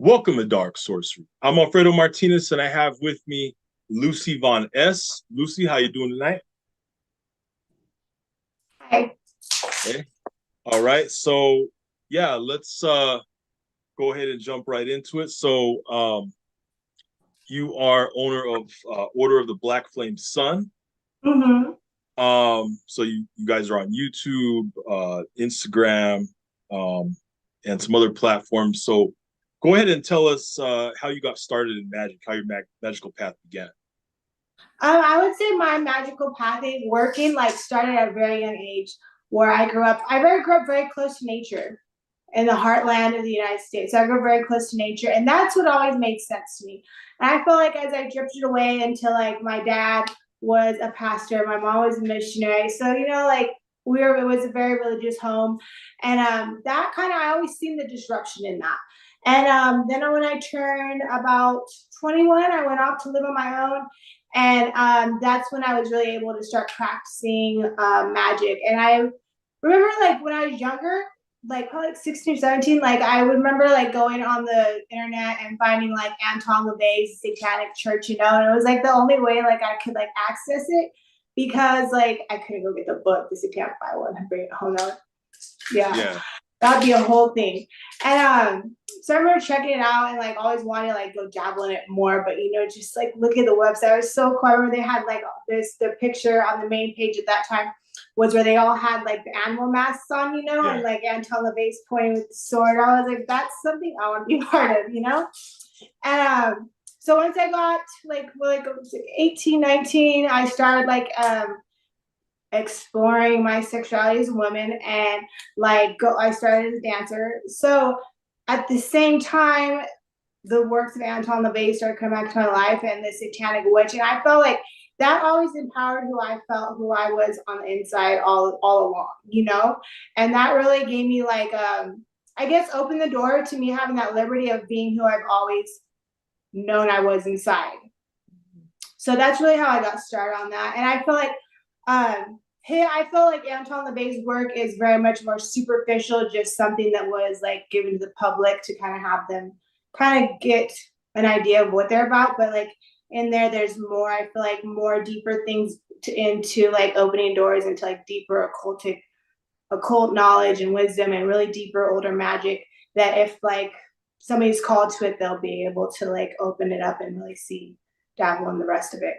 Welcome to Dark Sorcery. I'm Alfredo Martinez, and I have with me Lucy Von S. Lucy, how you doing tonight? Hi. Okay. All right. So yeah, let's go ahead and jump right into it. You are owner of Order of the Black Flame Sun. Mm-hmm. So you guys are on YouTube, Instagram, and some other platforms. So go ahead and tell us how you got started in magic, how your magical path began. I would say my magical path working started at a very young age where I grew up. Grew up very close to nature in the heartland of the United States. So I grew up very close to nature, and that's what always made sense to me. And I feel like as I drifted away into my dad was a pastor, my mom was a missionary. So it was a very religious home, and that kind of I always seen the disruption in that. And then when I turned about 21, I went off to live on my own. And that's when I was really able to start practicing magic. And I remember when I was younger, probably 16 or 17, I remember going on the internet and finding Anton LaVey's Satanic Church, and it was the only way I could access it because I couldn't go get the book, the Satanic Bible, and bring it home. Yeah. Yeah. That'd be a whole thing. And so I remember checking it out and always wanting to go dabble in it more, but just look at the website. It was so cool. I remember they had the picture on the main page at that time was where they all had the animal masks on, Yeah. and Anton LaVey's pointing with the sword. I was that's something I want to be part of, And so once I got 18, 19, I started exploring my sexuality as a woman, and I started as a dancer. So at the same time, the works of Anton LaVey started coming back to my life, and the Satanic Witch, and I felt that always empowered who I felt, who I was on the inside all along, and that really gave me I guess opened the door to me having that liberty of being who I've always known I was inside. So that's really how I got started on that, and I feel I feel like Anton LaVey's work is very much more superficial, just something that was given to the public to kind of have them kind of get an idea of what they're about. But in there's more. I feel more deeper things into opening doors into deeper occult knowledge and wisdom, and really deeper older magic. That if somebody's called to it, they'll be able to open it up and really see dabble in the rest of it.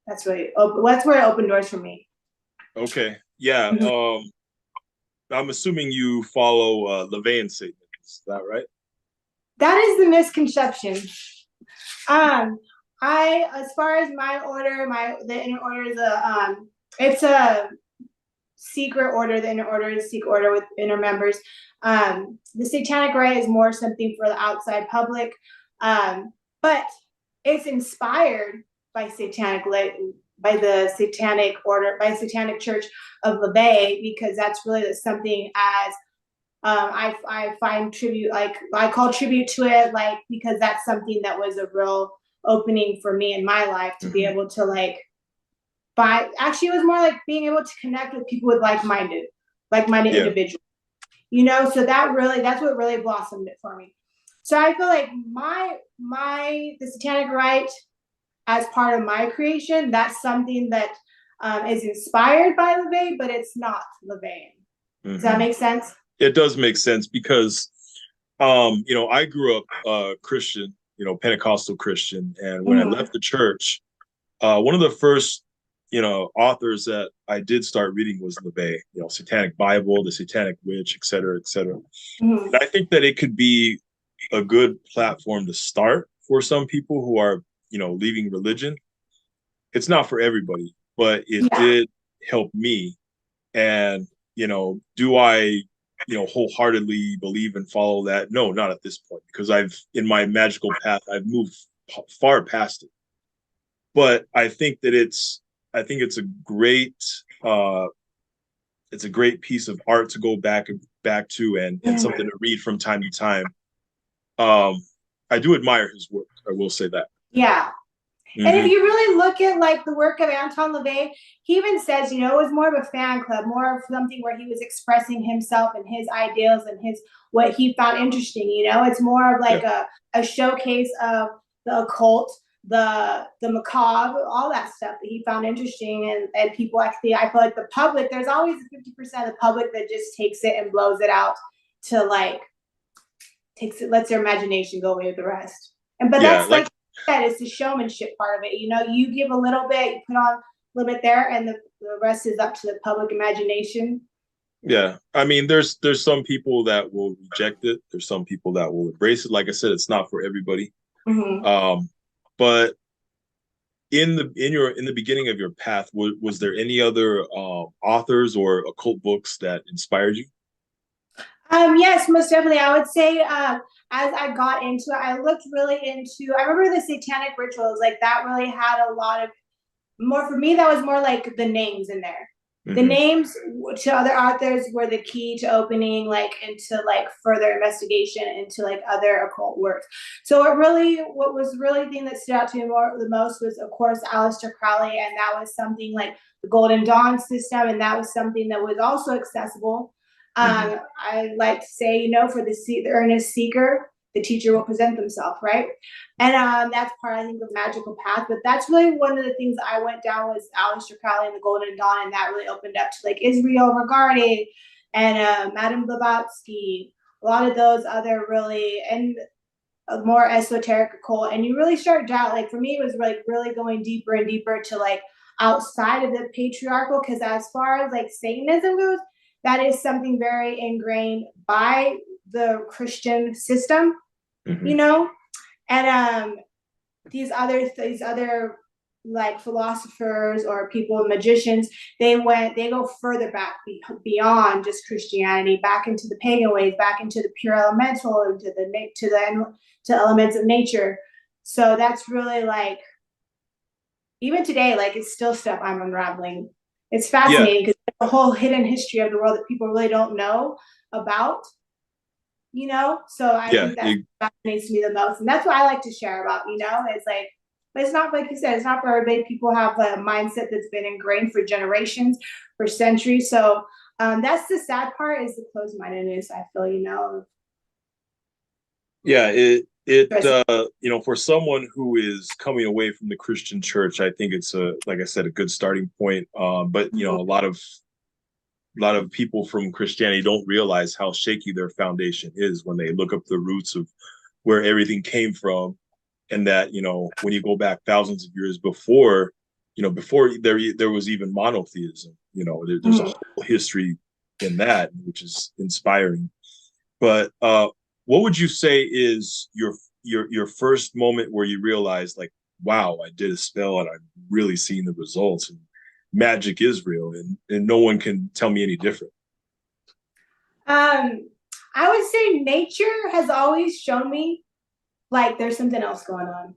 That's really that's where it opened doors for me. Okay. Yeah. Mm-hmm. I'm assuming you follow LaVeyan Satan. Is that right? That is the misconception. As far as my order, the inner order is it's a secret order. The inner order is a secret order with inner members. The Satanic Rite is more something for the outside public, but it's inspired by by the Satanic Order, by Satanic Church of LaVey, because that's really something as I find tribute, I call tribute to it, because that's something that was a real opening for me in my life to be able to actually it was more being able to connect with people with like-minded Yeah. individuals, so that's what really blossomed it for me. So I feel the Satanic Rite as part of my creation, that's something that is inspired by LaVey, but it's not LaVeyan. Does that make sense? It does make sense because, I grew up Christian, Pentecostal Christian. And when I left the church, one of the first, authors that I did start reading was LaVey, Satanic Bible, the Satanic Witch, et cetera, et cetera. And I think that it could be a good platform to start for some people who are, leaving religion. It's not for everybody, but it did help me. And, do I, wholeheartedly believe and follow that? No, not at this point, because in my magical path, I've moved far past it. But I think it's a great, it's a great piece of art to go back to, and something to read from time to time. I do admire his work. I will say that. Yeah. And if Hmm. you really look at like the work of Anton LaVey, he even says, you know, it was more of a fan club, more of something where he was expressing himself and his ideals and his what he found interesting. You know, it's more of like Yeah. a showcase of the occult, the macabre, all that stuff that he found interesting, and people actually, I feel like the public, there's always 50% of the public that just takes it and blows it out to like takes it, lets their imagination go away with the rest. And but Yeah. that's Like, like that is the showmanship part of it. You know, you give a little bit, you put on a little bit there, and the rest is up to the public imagination. yeah. I mean, there's some people that will reject it. There's some people that will embrace it. Like I said, it's not for everybody. Mm-hmm. Um, but in the beginning of your path, was there any other authors or occult books that inspired you? Yes, most definitely. I would say as I got into it, I looked really into. I remember the satanic rituals, like that really had a lot of more for me. That was more like the names in there. The Hmm. names to other authors were the key to opening like into like further investigation into like other occult works. So what was really the thing that stood out to me more the most was of course Aleister Crowley, and that was something like the Golden Dawn system, and that was something that was also accessible. Hmm. I like to say, you know, for the earnest seeker, the teacher will present themselves, right? And that's part, I think, of magical path. But that's really one of the things I went down was Aleister Crowley and the Golden Dawn, and that really opened up to like Israel Regardie and Madame Blavatsky, a lot of those other really and more esoteric occult. And you really start down like for me, it was like really going deeper and deeper to like outside of the patriarchal, because as far as like Satanism goes, that is something very ingrained by the Christian system, Hmm. you know, and these other like philosophers or people magicians, they go further back beyond just Christianity, back into the pagan ways, back into the pure elemental, into to elements of nature. So that's really like even today, like it's still stuff I'm unraveling. It's Yeah. fascinating because the whole hidden history of the world that people really don't know about, you know. So I Yeah. think that fascinates me the most, and that's what I like to share about, you know. It's like, but it's not like you said, it's not for everybody. People have a mindset that's been ingrained for generations, for centuries. So that's the sad part is the closed mindedness. I feel, you know. Yeah. For someone who is coming away from the Christian church, I think it's like I said, a good starting point. But a lot of people from Christianity don't realize how shaky their foundation is when they look up the roots of where everything came from, and that when you go back thousands of years before, before there was even monotheism, there's a Mhm. whole history in that, which is inspiring. But what would you say is your first moment where you realized, like, wow, I did a spell and I'm really seeing the results, and magic is real, and no one can tell me any different. Um, I would say nature has always shown me like there's something else going on,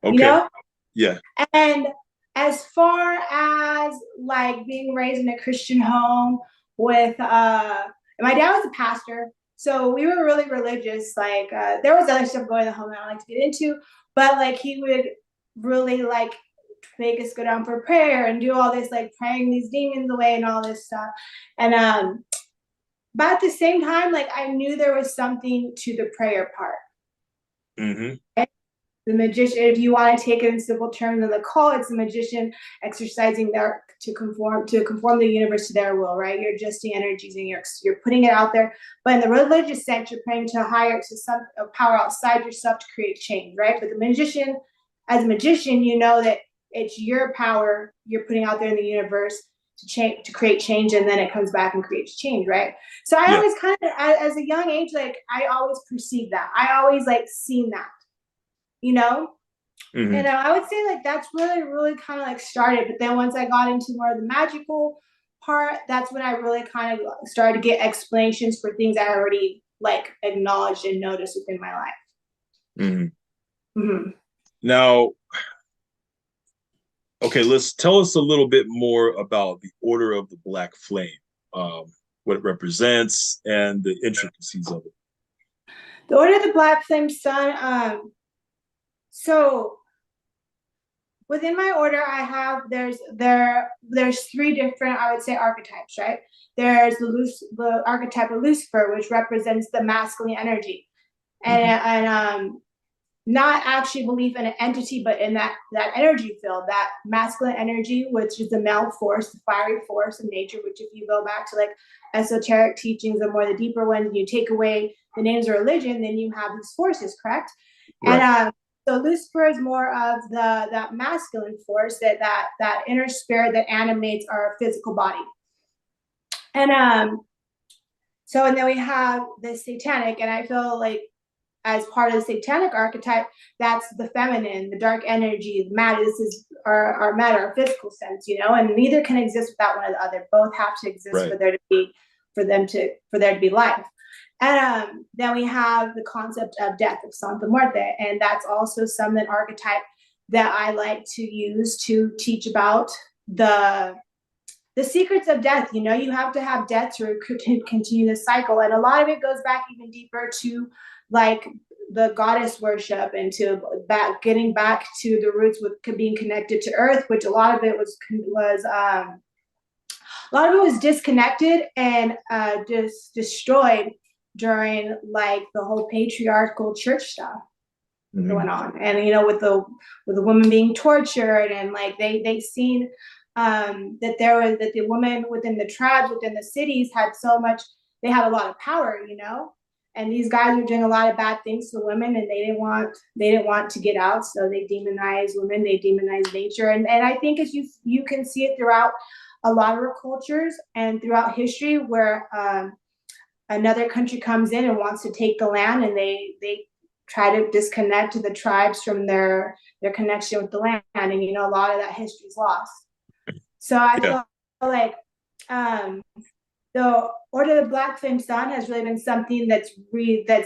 you Okay. know? Yeah. And as far as like being raised in a Christian home with my dad was a pastor, so we were really religious. Like there was other stuff going on at home that I don't like to get into, but like he would really like make us go down for prayer and do all this like praying these demons away and all this stuff. And but at the same time, like I knew there was something to the prayer part. Hmm. The magician, if you want to take it in simple terms of the call, it's the magician exercising their to conform the universe to their will, right? You're adjusting energies and you're putting it out there. But in the religious sense, you're praying to some a power outside yourself to create change, right? But the magician, as a magician, you know that it's your power you're putting out there in the universe to change, to create change, and then it comes back and creates change, right? So I Yeah. always kind of, as a young age, like I always perceived that. I always like seen that, you know? Hmm. And I would say like that's really, really kind of like started. But then once I got into more of the magical part, that's when I really kind of started to get explanations for things I already like acknowledged and noticed within my life. Hmm. Mm-hmm. Now, okay, let's tell us a little bit more about the Order of the Black Flame, um, what it represents, and the intricacies of it. The Order of the Black Flame Sun. So within my order, I have there's three different, I would say, archetypes, right? There's the archetype of Lucifer, which represents the masculine energy, and Mhm. not actually belief in an entity, but in that energy field, that masculine energy, which is the male force, the fiery force of nature. Which, if you go back to like esoteric teachings or more the deeper ones, and you take away the names of religion, then you have these forces, correct? And Right. so Lucifer is more of that masculine force, that inner spirit that animates our physical body. And so, and then we have the satanic, and I feel like as part of the satanic archetype, that's the feminine, the dark energy, the matter. This is our matter, our physical sense, and neither can exist without one or the other. Both have to exist Right. for there to be life. And then we have the concept of death, of Santa Muerte, and that's also some an archetype that I like to use to teach about the secrets of death. You have to have death to continue the cycle, and a lot of it goes back even deeper to like the goddess worship, and to getting back to the roots with being connected to earth, which a lot of it was disconnected and just destroyed during like the whole patriarchal church stuff that Mhm. went on, and with the women being tortured, and like they seen that the women within the tribes, within the cities, had so much, they had a lot of power, and these guys were doing a lot of bad things to women, and they didn't want to get out, so they demonized women, they demonized nature, and I think as you can see it throughout a lot of our cultures and throughout history, where another country comes in and wants to take the land, and they try to disconnect the tribes from their connection with the land, and a lot of that history is lost. So I Yeah. feel like the Order of the Black Flame Sun has really been something that's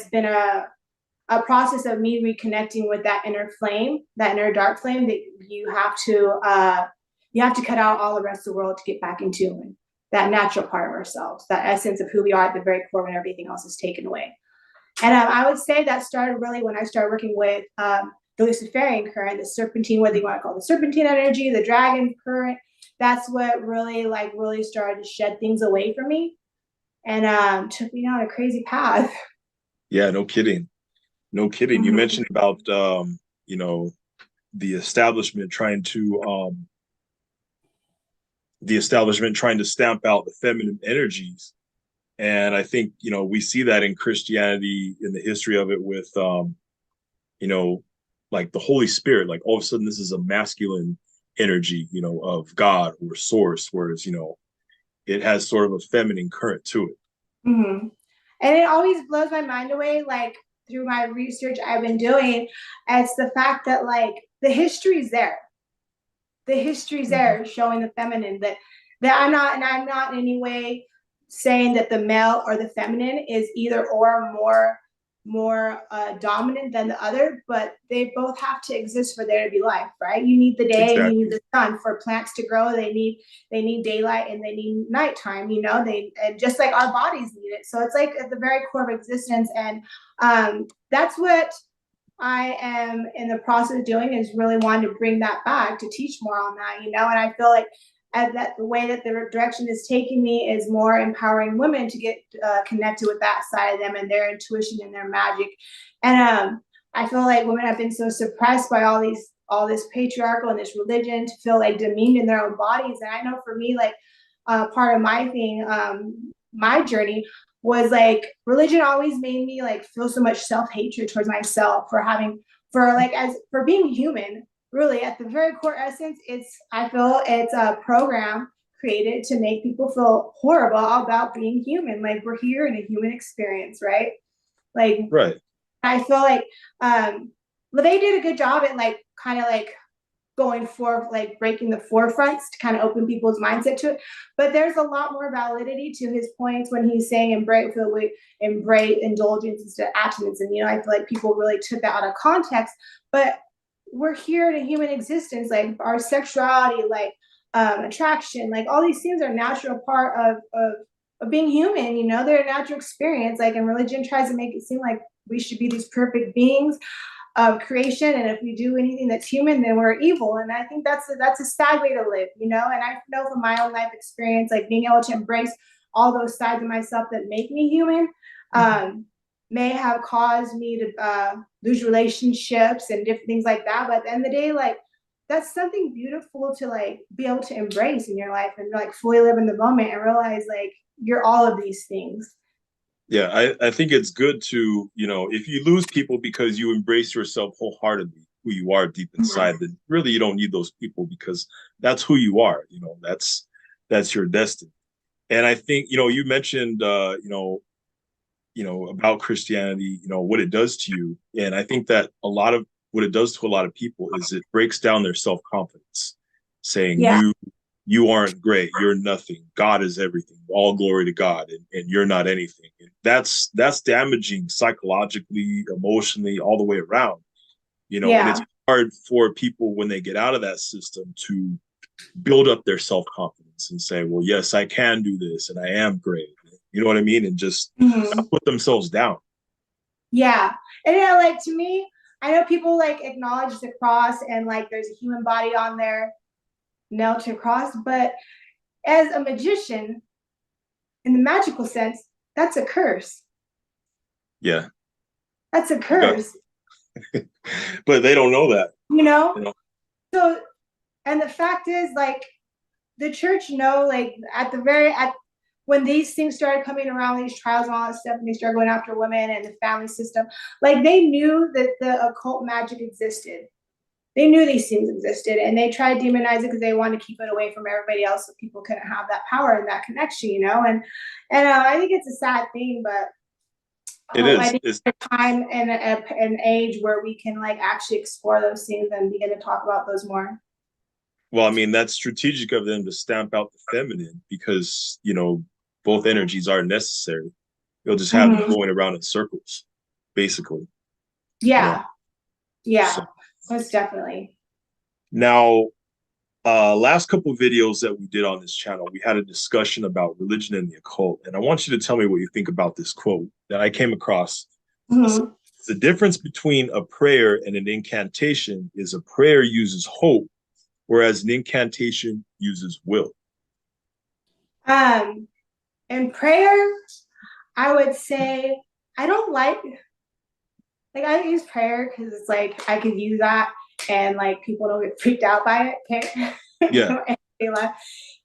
been a process of me reconnecting with that inner flame, that inner dark flame, that you have to cut out all the rest of the world to get back into that natural part of ourselves, that essence of who we are at the very core when everything else is taken away. And I would say that started really when I started working with the Luciferian current, the serpentine, whether you want to call it the serpentine energy, the dragon current. That's what really started to shed things away from me, and took me down a crazy path. Yeah. No kidding. No kidding. You Mm-hmm. mentioned about you know, the establishment trying to stamp out the feminine energies. And I think, we see that in Christianity, in the history of it, with you know, like the Holy Spirit. Like all of a sudden this is a masculine energy, of God or source, whereas, it has sort of a feminine current to it. Mm-hmm. And it always blows my mind away, like through my research I've been doing, it's the fact that like the history's there. The history's Mhm. there showing the feminine, that I'm not in any way saying that the male or the feminine is either or more dominant than the other, but they both have to exist for there to be life, right? You need the day and you need Exactly. the sun for plants to grow. They need daylight and they need nighttime, they, and just like our bodies need it. So it's like at the very core of existence. And that's what I am in the process of doing, is really wanting to bring that back, to teach more on that, and I feel like that the way that the direction is taking me is more empowering women to get connected with that side of them and their intuition and their magic. And I feel like women have been so suppressed by all this patriarchal and this religion, to feel like demeaned in their own bodies. And I know for me, like part of my thing, my journey was like religion always made me like feel so much self-hatred towards myself for being human. Really, at the very core essence, I feel it's a program created to make people feel horrible about being human. Like, we're here in a human experience, right? Like, Right. I feel like LeVay did a good job at like kind of like going for like breaking the forefronts to kind of open people's mindset to it. But there's a lot more validity to his points when he's saying embrace indulgence instead of abstinence. And I feel like people really took that out of context. But we're here in a human existence, like our sexuality, like attraction, like all these things are a natural part of being human. They're a natural experience. Like, and religion tries to make it seem like we should be these perfect beings. of creation, and if we do anything that's human, then we're evil. And I think that's a sad way to live, you know. And I know from my own life experience, like being able to embrace all those sides of myself that make me human, may have caused me to lose relationships and different things like that. But at the end of the day, like, that's something beautiful to like be able to embrace in your life and like fully live in the moment and realize like you're all of these things. Yeah, I think it's good to, you know, if you lose people because you embrace yourself wholeheartedly, who you are deep inside, then really you don't need those people because that's who you are. You know, that's your destiny. And I think, you know, you mentioned, about Christianity, you know, what it does to you. And I think that a lot of what it does to a lot of people is it breaks down their self-confidence, saying Yeah. you aren't great, you're nothing, God is everything, all glory to God, and you're not anything. And that's damaging psychologically, emotionally, all the way around, you know. And Yeah. it's hard for people when they get out of that system to build up their self-confidence and say, well, yes, I can do this and I am great. You know what I mean? And just not put themselves down. Yeah. And yeah, like to me, I know people like acknowledge the cross and like there's a human body on there nailed to a cross, but as a magician, in the magical sense, that's a curse. Yeah. That's a curse. But they don't know that. You know? You know? So, and the fact is, like, the church like when these things started coming around, these trials and all that stuff, and they started going after women and the family system, like they knew that the occult magic existed. They knew these things existed, and they tried to demonize it because they wanted to keep it away from everybody else, so people couldn't have that power and that connection, you know. And I think it's a sad thing, but It is. I think it's a time and an age where we can like actually explore those things and begin to talk about those more. Well, I mean, that's strategic of them to stamp out the feminine because, you know, both energies are necessary. You'll just have them going around in circles, basically. Yeah. You know? Yeah. So, most definitely. Now, last couple of videos that we did on this channel, we had a discussion about religion and the occult. And I want you to tell me what you think about this quote that I came across. The difference between a prayer and an incantation is a prayer uses hope, whereas an incantation uses will. In prayer, I would say I don't like I use prayer because it's like I could use that and like people don't get freaked out by it. Okay. Yeah.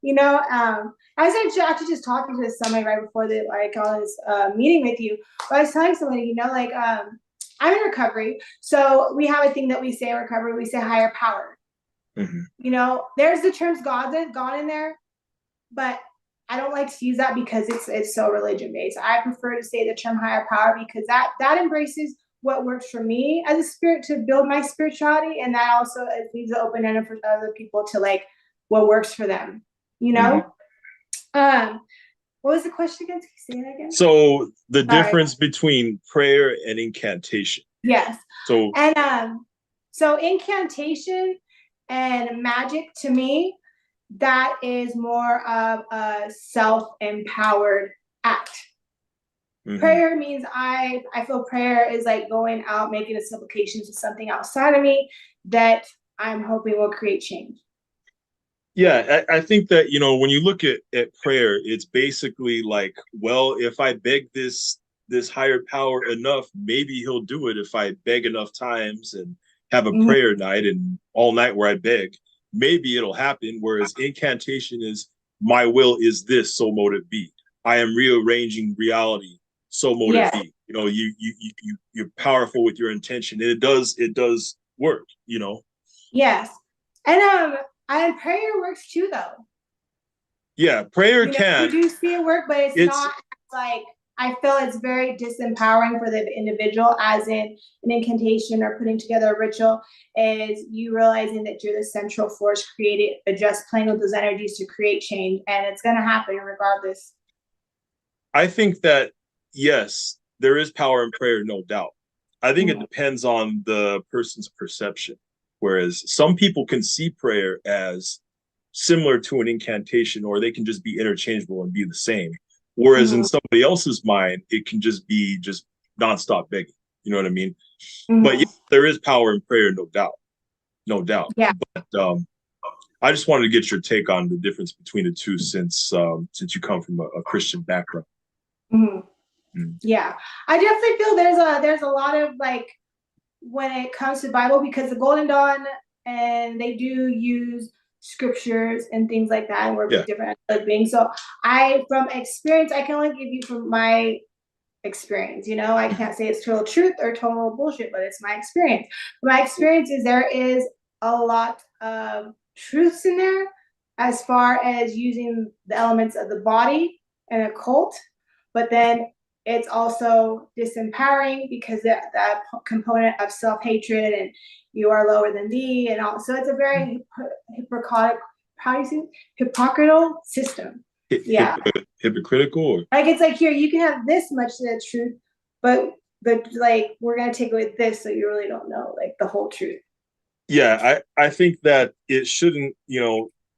You know, I was actually just talking to somebody right before all this meeting with you. But I was telling somebody, you know, like I'm in recovery, so we have a thing that we say in recovery. We say higher power. You know, there's the terms God in there, but I don't like to use that because it's so religion based. I prefer to say the term higher power because that embraces what works for me as a spirit to build my spirituality, and that also leaves it open ended for other people to like what works for them. You know. What was the question again? Can you say it again? So the difference between prayer and incantation. Yes. So so incantation and magic to me, that is more of a self-empowered act. Prayer means I feel prayer is like going out, making a supplication to something outside of me that I'm hoping will create change. Yeah, I think that, you know, when you look at prayer, it's basically like, well, if I beg this higher power enough, maybe he'll do it. If I beg enough times and have a prayer night and all night where I beg, maybe it'll happen. Whereas incantation is my will is this, so mote it be. I am rearranging reality, so mote it be. You know, you're powerful with your intention, and it does work. You know. Yes, and prayer works too, though. Yeah, prayer can. You do see it work, but it's not like I feel it's very disempowering for the individual, as in an incantation or putting together a ritual, is you realizing that you're the central force created, just playing with those energies to create change, and it's going to happen regardless. I think that, yes, there is power in prayer, no doubt. I think it depends on the person's perception. Whereas some people can see prayer as similar to an incantation, or they can just be interchangeable and be the same. Whereas in somebody else's mind, it can just be just nonstop begging. You know what I mean? Mhm. But yeah, there is power in prayer, no doubt. No doubt. Yeah. But I just wanted to get your take on the difference between the two since you come from a Christian background. Mhm. Mm. Yeah. I definitely feel there's a lot of like when it comes to Bible, because the Golden Dawn and they do use scriptures and things like that and work Yeah. with different like beings. So I from experience, I can only give you from my experience. You know, I can't say it's total truth or total bullshit, but it's my experience. My experience is there is a lot of truths in there as far as using the elements of the body and occult, but then it's also disempowering because that component of self-hatred and you are lower than thee and all. So it's a very hypocritical, how do you say, hypocritical system. Yeah. Hypocritical? Or? Like it's like here, you can have this much of the truth, but like we're gonna take away this, so you really don't know like the whole truth. Yeah, I think that it shouldn't,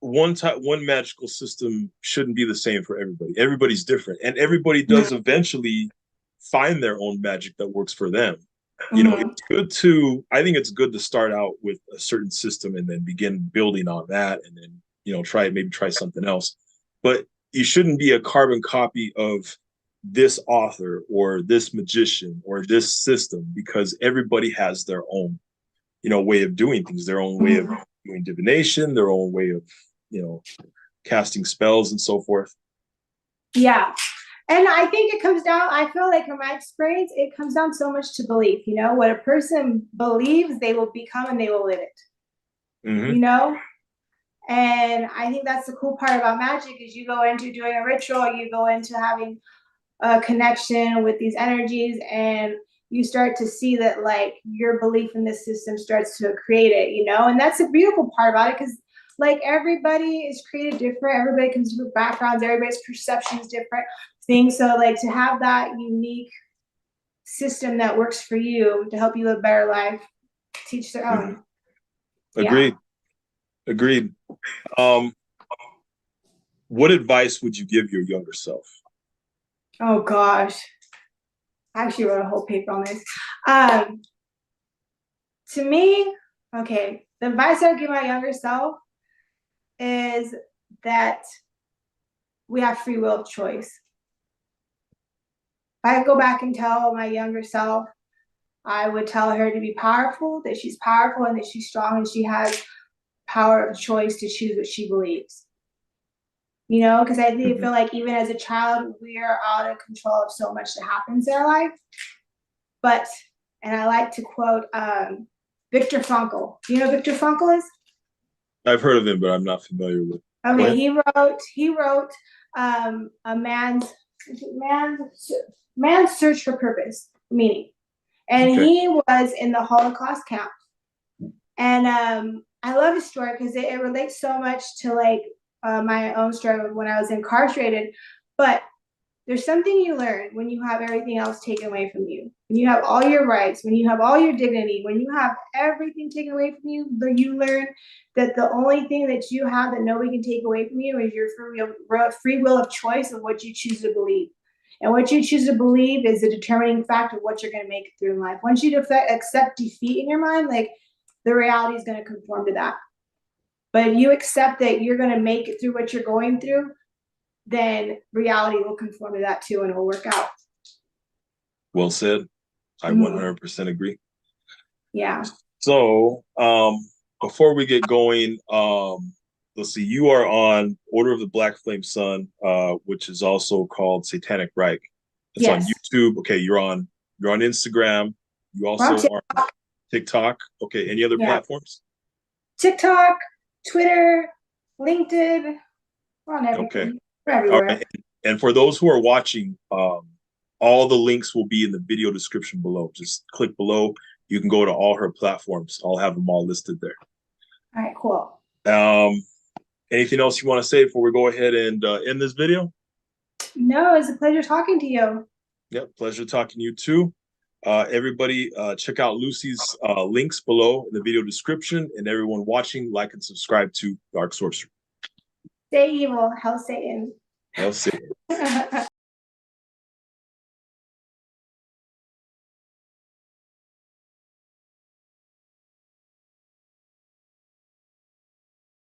one magical system shouldn't be the same for everybody. Everybody's different, and everybody does eventually find their own magic that works for them. It's good to, I think it's good to start out with a certain system and then begin building on that, and then try something else. But you shouldn't be a carbon copy of this author or this magician or this system, because everybody has their own way of doing things, their own way of doing divination, their own way of casting spells and so forth. Yeah. And I think it comes down, I feel like from my experience, it comes down so much to belief. What a person believes, they will become and they will live it. And I think that's the cool part about magic is you go into doing a ritual, you go into having a connection with these energies, and you start to see that like your belief in this system starts to create it, and that's the beautiful part about it, because like everybody is created different, everybody comes from backgrounds, everybody's perception is different things. So like to have that unique system that works for you to help you live a better life, teach their own. Agreed. Yeah. Agreed. What advice would you give your younger self? Oh gosh, I actually wrote a whole paper on this. To me, okay, the advice I would give my younger self is that we have free will of choice. If I could go back and tell my younger self, I would tell her to be powerful, that she's powerful and that she's strong and she has power of choice to choose what she believes. Because I feel like even as a child, we are out of control of so much that happens in our life. But, and I like to quote Viktor Frankl. Do you know who Viktor Frankl is? I've heard of him, but I'm not familiar with. Okay, he wrote a man's search for purpose, meaning, and he was in the Holocaust camp, and I love his story because it relates so much to like my own story when I was incarcerated. But there's something you learn when you have everything else taken away from you, when you have all your rights, when you have all your dignity, when you have everything taken away from you. You learn that the only thing that you have that nobody can take away from you is your free will of choice of what you choose to believe. And what you choose to believe is the determining factor of what you're going to make it through in life. Once you accept defeat in your mind, like the reality is going to conform to that. But if you accept that you're going to make it through what you're going through, then reality will conform to that too, and it will work out. Well said. I 100% agree. Yeah. So before we get going, let's see, you are on Order of the Black Flame Sun, which is also called Satanic Reich. It's on YouTube. Okay, you're on Instagram. You also are on TikTok. Okay, any other platforms? TikTok, Twitter, LinkedIn. We're on everything. Okay. We're everywhere. All right. And for those who are watching, all the links will be in the video description below. Just click below. You can go to all her platforms. I'll have them all listed there. All right, cool. Anything else you want to say before we go ahead and end this video? No, it's a pleasure talking to you. Yep, pleasure talking to you too. Everybody, check out Lucy's links below in the video description, and everyone watching, like and subscribe to Dark Sorcery. Stay evil, hell Satan. Hell Satan.